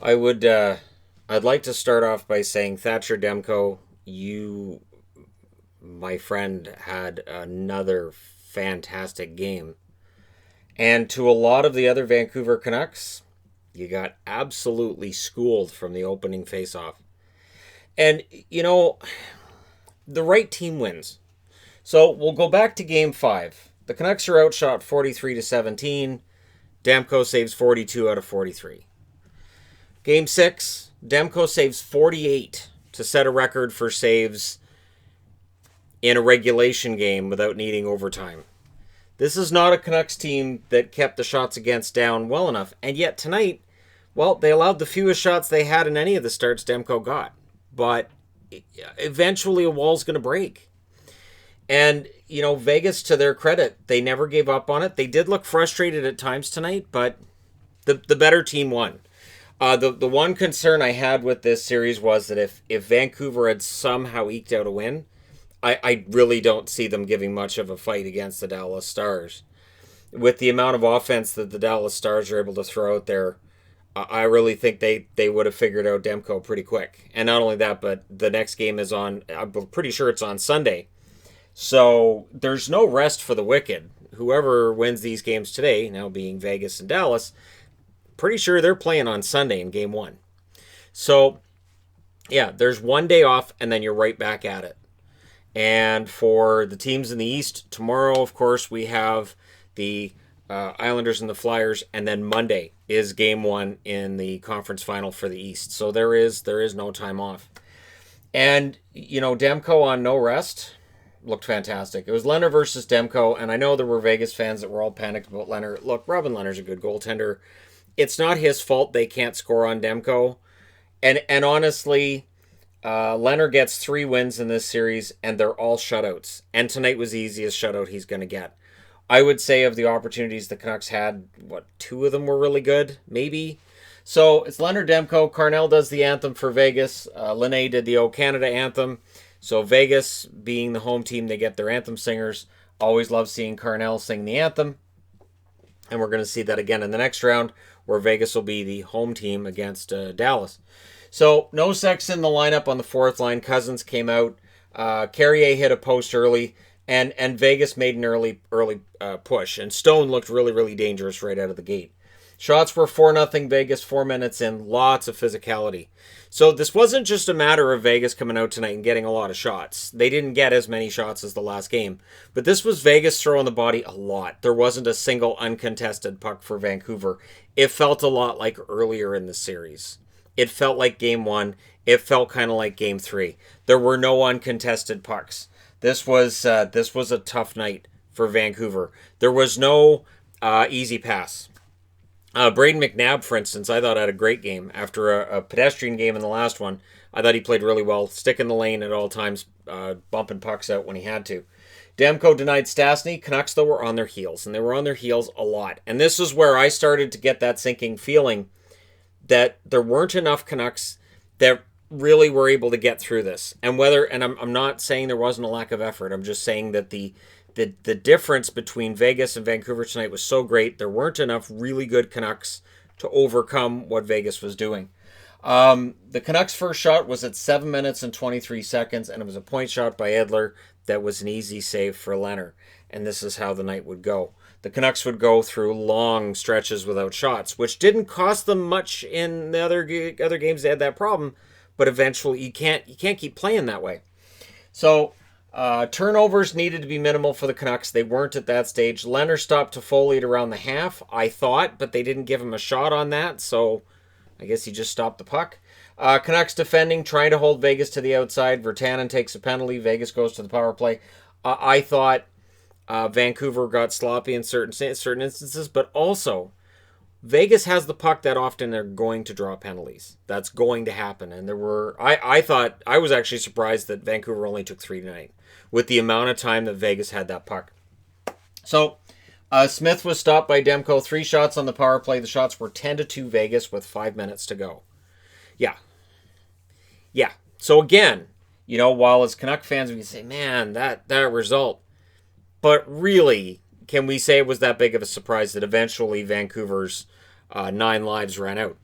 I'd like to start off by saying, Thatcher Demko, you, my friend, had another fantastic game. And to a lot of the other Vancouver Canucks, you got absolutely schooled from the opening faceoff. And, the right team wins. So we'll go back to game 5. The Canucks are outshot 43 to 17. Demko saves 42 out of 43. Game 6, Demko saves 48 to set a record for saves in a regulation game without needing overtime. This is not a Canucks team that kept the shots against down well enough. And yet tonight, well, they allowed the fewest shots they had in any of the starts Demko got. But eventually a wall's going to break. And, Vegas, to their credit, they never gave up on it. They did look frustrated at times tonight, but the better team won. The one concern I had with this series was that if Vancouver had somehow eked out a win, I really don't see them giving much of a fight against the Dallas Stars. With the amount of offense that the Dallas Stars are able to throw out there, I really think they would have figured out Demko pretty quick. And not only that, but the next game is on, I'm pretty sure it's on Sunday. So there's no rest for the wicked. Whoever wins these games today, now being Vegas and Dallas, pretty sure they're playing on Sunday in game 1. So, yeah, there's one day off, and then you're right back at it. And for the teams in the East, tomorrow, of course, we have the Islanders and the Flyers, and then Monday is game 1 in the conference final for the East. So there is no time off. And, Demko on no rest looked fantastic. It was Leonard versus Demko, and I know there were Vegas fans that were all panicked about Leonard. Look, Robin Leonard's a good goaltender. It's not his fault they can't score on Demko. And honestly, Leonard gets 3 wins in this series, and they're all shutouts. And tonight was the easiest shutout he's going to get. I would say of the opportunities the Canucks had, 2 of them were really good? Maybe. So it's Leonard, Demko. Carnell does the anthem for Vegas. Linné did the O Canada anthem. So Vegas, being the home team, they get their anthem singers. Always love seeing Carnell sing the anthem. And we're going to see that again in the next round, where Vegas will be the home team against Dallas. So no sex in the lineup on the fourth line. Cousins came out. Carrier hit a post early, and Vegas made an early push. And Stone looked really, really dangerous right out of the gate. Shots were 4-0 Vegas, 4 minutes in, lots of physicality. So this wasn't just a matter of Vegas coming out tonight and getting a lot of shots. They didn't get as many shots as the last game. But this was Vegas throwing the body a lot. There wasn't a single uncontested puck for Vancouver. It felt a lot like earlier in the series. It felt like game 1. It felt kind of like game 3. There were no uncontested pucks. This was a tough night for Vancouver. There was no easy pass. Braden McNabb, for instance, I thought had a great game. After a pedestrian game in the last one, I thought he played really well, sticking the lane at all times, bumping pucks out when he had to. Demko denied Stastny. Canucks, though, were on their heels, and they were on their heels a lot. And this is where I started to get that sinking feeling that there weren't enough Canucks that really were able to get through this. And I'm not saying there wasn't a lack of effort. I'm just saying that the difference between Vegas and Vancouver tonight was so great. There weren't enough really good Canucks to overcome what Vegas was doing. The Canucks' first shot was at 7 minutes and 23 seconds, and it was a point shot by Edler that was an easy save for Leonard. And this is how the night would go. The Canucks would go through long stretches without shots, which didn't cost them much in the other games. They had that problem, but eventually you can't keep playing that way. So turnovers needed to be minimal for the Canucks. They weren't at that stage. Leonard stopped Toffoli at around the half, I thought, but they didn't give him a shot on that, so I guess he just stopped the puck. Canucks defending, trying to hold Vegas to the outside. Virtanen takes a penalty. Vegas goes to the power play. I thought Vancouver got sloppy in certain instances, but also Vegas has the puck that often they're going to draw penalties. That's going to happen. And there were, I thought, I was actually surprised that Vancouver only took 3 tonight with the amount of time that Vegas had that puck. So, Smith was stopped by Demko. 3 shots on the power play. The shots were 10-2 Vegas with 5 minutes to go. Yeah. So again, while as Canuck fans we can say, man, that result. But really, can we say it was that big of a surprise that eventually Vancouver's 9 lives ran out?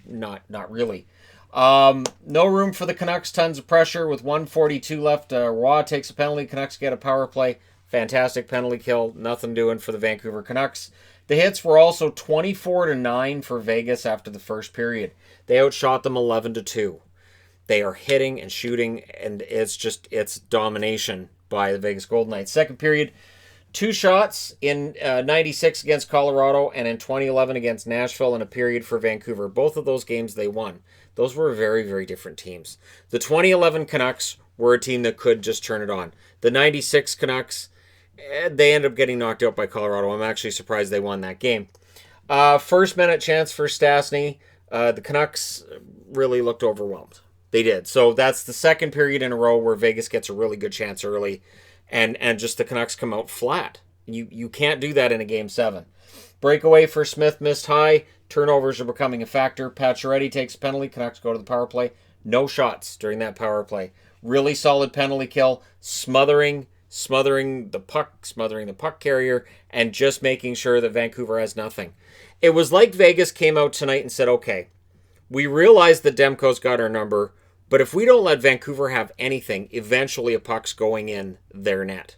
not really. No room for the Canucks. Tons of pressure with 1:42 left. Roy takes a penalty. Canucks get a power play. Fantastic penalty kill. Nothing doing for the Vancouver Canucks. The hits were also 24-9 for Vegas after the first period. They outshot them 11-2. They are hitting and shooting, and it's domination by the Vegas Golden Knights. Second period, 2 shots in 96 against Colorado and in 2011 against Nashville in a period for Vancouver. Both of those games they won. Those were very, very different teams. The 2011 Canucks were a team that could just turn it on. The 96 Canucks, they ended up getting knocked out by Colorado. I'm actually surprised they won that game. First minute chance for Stastny. The Canucks really looked overwhelmed. They did. So that's the second period in a row where Vegas gets a really good chance early, and just the Canucks come out flat. You can't do that in a Game 7. Breakaway for Smith missed high. Turnovers are becoming a factor. Pacioretty takes a penalty. Canucks go to the power play. No shots during that power play. Really solid penalty kill. Smothering the puck carrier, and just making sure that Vancouver has nothing. It was like Vegas came out tonight and said, okay, we realize that Demko's got our number, but if we don't let Vancouver have anything, eventually a puck's going in their net.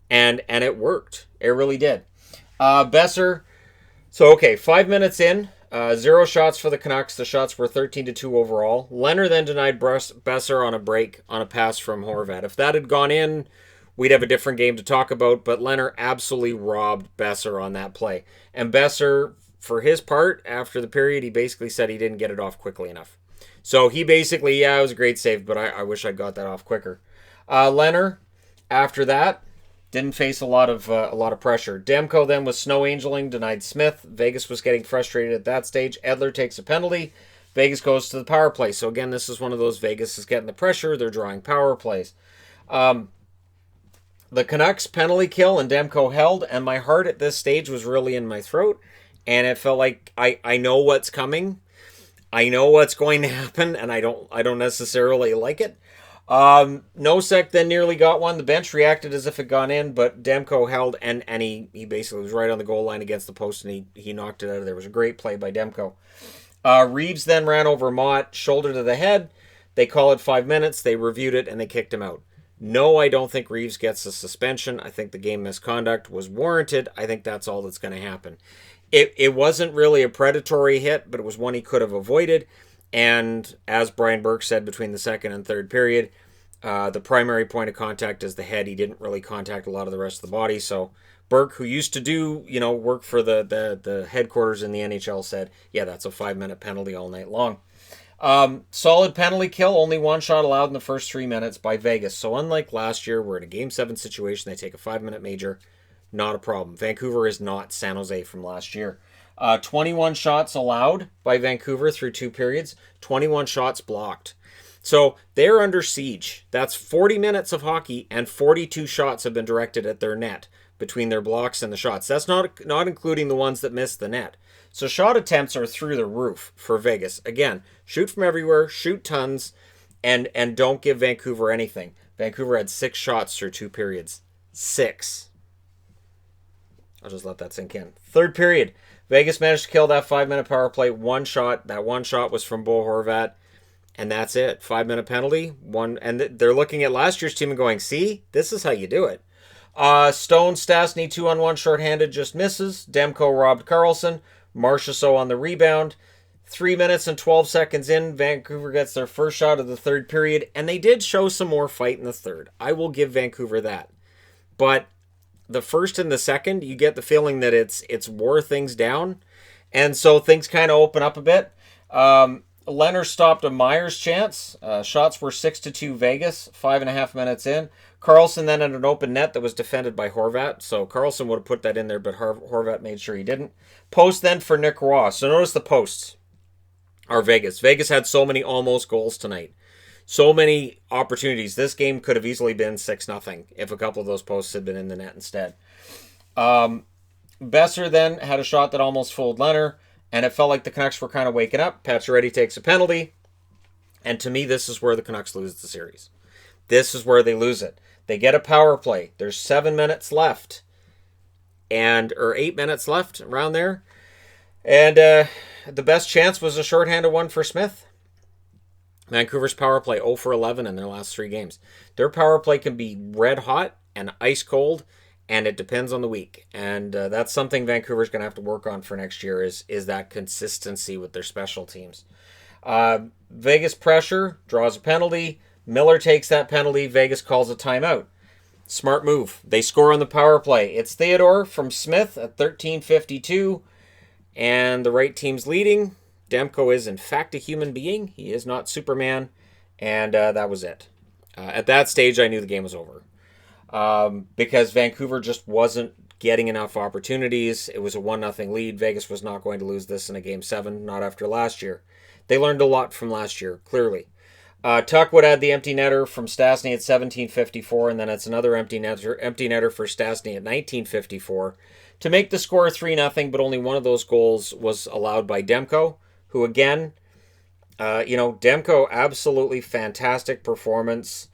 And it worked. It really did. Besser. So, okay, 5 minutes in, 0 shots for the Canucks. The shots were 13-2 overall. Leonard then denied Besser on a break on a pass from Horvat. If that had gone in, we'd have a different game to talk about, but Leonard absolutely robbed Besser on that play. And Besser, for his part, after the period, he basically said he didn't get it off quickly enough. So he basically, it was a great save, but I wish I got that off quicker. Leonard, after that, didn't face a lot of pressure. Demko then was snow angeling, denied Smith. Vegas was getting frustrated at that stage. Edler takes a penalty. Vegas goes to the power play. So again, this is one of those Vegas is getting the pressure. They're drawing power plays. The Canucks penalty kill and Demko held, and my heart at this stage was really in my throat, and it felt like I know what's coming. I know what's going to happen, and I don't necessarily like it. Nosek then nearly got one. The bench reacted as if it gone in, but Demko held, and he basically was right on the goal line against the post, and he knocked it out of there. It was a great play by Demko. Reeves then ran over Mott, shoulder to the head. They call it 5 minutes. They reviewed it, and they kicked him out. No, I don't think Reeves gets a suspension. I think the game misconduct was warranted. I think that's all that's going to happen. It wasn't really a predatory hit, but it was one he could have avoided. And as Brian Burke said between the second and third period, the primary point of contact is the head. He didn't really contact a lot of the rest of the body. So Burke, who used to do, work for the headquarters in the NHL, said, yeah, that's a 5-minute penalty all night long. Solid penalty kill, only 1 shot allowed in the first 3 minutes by Vegas. So unlike last year, we're in a Game 7 situation. They take a 5-minute major. Not a problem. Vancouver is not San Jose from last year. 21 shots allowed by Vancouver through 2 periods. 21 shots blocked. So they're under siege. That's 40 minutes of hockey, and 42 shots have been directed at their net between their blocks and the shots. That's not including the ones that missed the net. So shot attempts are through the roof for Vegas. Again, shoot from everywhere, shoot tons, and don't give Vancouver anything. Vancouver had 6 shots through 2 periods. 6. I'll just let that sink in. Third period, Vegas managed to kill that 5-minute power play. 1 shot. That 1 shot was from Bo Horvat. And that's it. 5-minute penalty. 1. And they're looking at last year's team and going, see, this is how you do it. Stone, Stastny, 2-on-1 shorthanded, just misses. Demko robbed Carlson. Marchessault on the rebound. 3 minutes and 12 seconds in, Vancouver gets their first shot of the third period. And they did show some more fight in the third. I will give Vancouver that. But the first and the second, you get the feeling that it's wore things down. And so things kind of open up a bit. Leonard stopped a Myers chance. Shots were 6-2 Vegas, 5.5 minutes in. Carlson then had an open net that was defended by Horvat. So Carlson would have put that in there, but Horvat made sure he didn't. Post then for Nick Roy. So notice the posts are Vegas. Vegas had so many almost goals tonight. So many opportunities. This game could have easily been 6-0 if a couple of those posts had been in the net instead. Besser then had a shot that almost fooled Leonard, and it felt like the Canucks were kind of waking up. Pacioretty takes a penalty, and to me, this is where the Canucks lose the series. This is where they lose it. They get a power play. There's 7 minutes left, or 8 minutes left around there. And the best chance was a shorthanded one for Smith. Vancouver's power play 0 for 11 in their last 3 games. Their power play can be red hot and ice cold, and it depends on the week. And that's something Vancouver's going to have to work on for next year is that consistency with their special teams. Vegas pressure, draws a penalty. Miller takes that penalty. Vegas calls a timeout. Smart move. They score on the power play. It's Theodore from Smith at 13:52, and the right team's leading. Demko is, in fact, a human being. He is not Superman, and that was it. At that stage, I knew the game was over because Vancouver just wasn't getting enough opportunities. It was a 1-0 lead. Vegas was not going to lose this in a Game 7, not after last year. They learned a lot from last year, clearly. Tuck would add the empty netter from Stastny at 17:54, and then it's another empty netter for Stastny at 19:54 to make the score 3-0, but only one of those goals was allowed by Demko, who again, Demko, absolutely fantastic performance.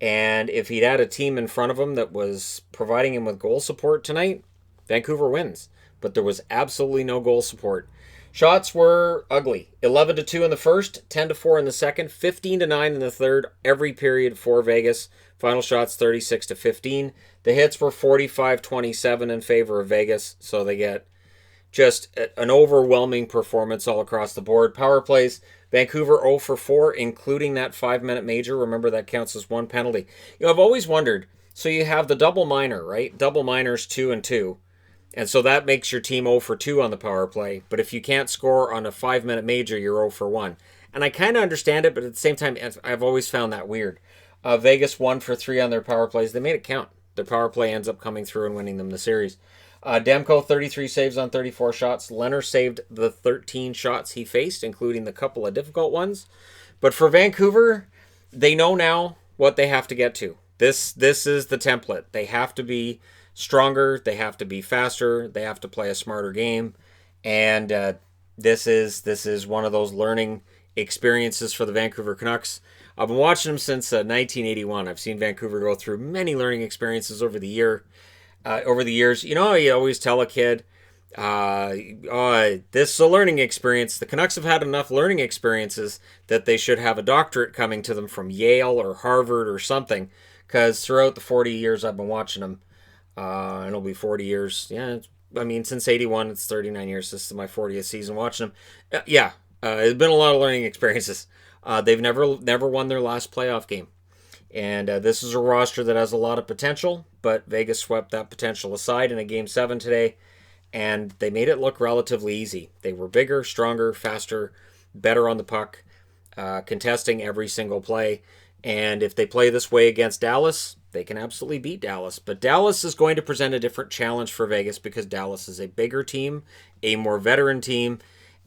And if he'd had a team in front of him that was providing him with goal support tonight, Vancouver wins. But there was absolutely no goal support. Shots were ugly. 11-2 in the first, 10-4 in the second, 15-9 in the third, every period for Vegas. Final shots 36-15. The hits were 45-27 in favor of Vegas, so they get just an overwhelming performance all across the board. Power plays, Vancouver 0 for 4, including that 5-minute major. Remember, that counts as one penalty. I've always wondered, so you have the double minor, right? Double minors 2 and 2. And so that makes your team 0 for 2 on the power play. But if you can't score on a 5-minute major, you're 0 for 1. And I kind of understand it, but at the same time, I've always found that weird. Vegas 1 for 3 on their power plays. They made it count. Their power play ends up coming through and winning them the series. Demko, 33 saves on 34 shots. Leonard saved the 13 shots he faced, including the couple of difficult ones. But for Vancouver, they know now what they have to get to. This is the template. They have to be stronger, they have to be faster, they have to play a smarter game, and this is one of those learning experiences for the Vancouver Canucks. I've been watching them since 1981. I've seen Vancouver go through many learning experiences over the years. You always tell a kid, this is a learning experience. The Canucks have had enough learning experiences that they should have a doctorate coming to them from Yale or Harvard or something, because throughout the 40 years I've been watching them, and it'll be 40 years. Yeah, since 81, it's 39 years. This is my 40th season watching them. It's been a lot of learning experiences. They've never won their last playoff game. And this is a roster that has a lot of potential, but Vegas swept that potential aside in a Game 7 today, and they made it look relatively easy. They were bigger, stronger, faster, better on the puck, contesting every single play. And if they play this way against Dallas, they can absolutely beat Dallas. But Dallas is going to present a different challenge for Vegas because Dallas is a bigger team, a more veteran team,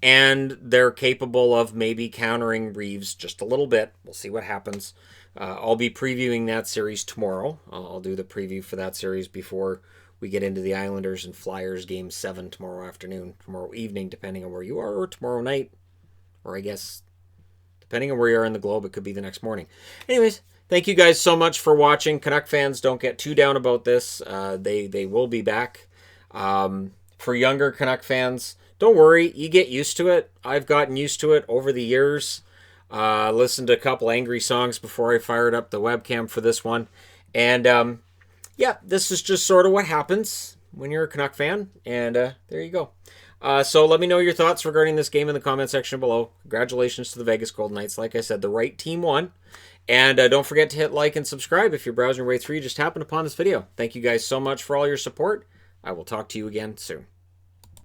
and they're capable of maybe countering Reeves just a little bit. We'll see what happens. I'll be previewing that series tomorrow. I'll do the preview for that series before we get into the Islanders and Flyers Game 7 tomorrow evening, depending on where you are, or tomorrow night, or I guess depending on where you are in the globe, it could be the next morning. Anyways, thank you guys so much for watching. Canuck fans, don't get too down about this. They will be back. For younger Canuck fans, don't worry. You get used to it. I've gotten used to it over the years. Listened to a couple angry songs before I fired up the webcam for this one. And, this is just sort of what happens when you're a Canuck fan. And there you go. So let me know your thoughts regarding this game in the comment section below. Congratulations to the Vegas Golden Knights. Like I said, the right team won. And don't forget to hit like and subscribe if you're browsing your way through. You just happened upon this video. Thank you guys so much for all your support. I will talk to you again soon.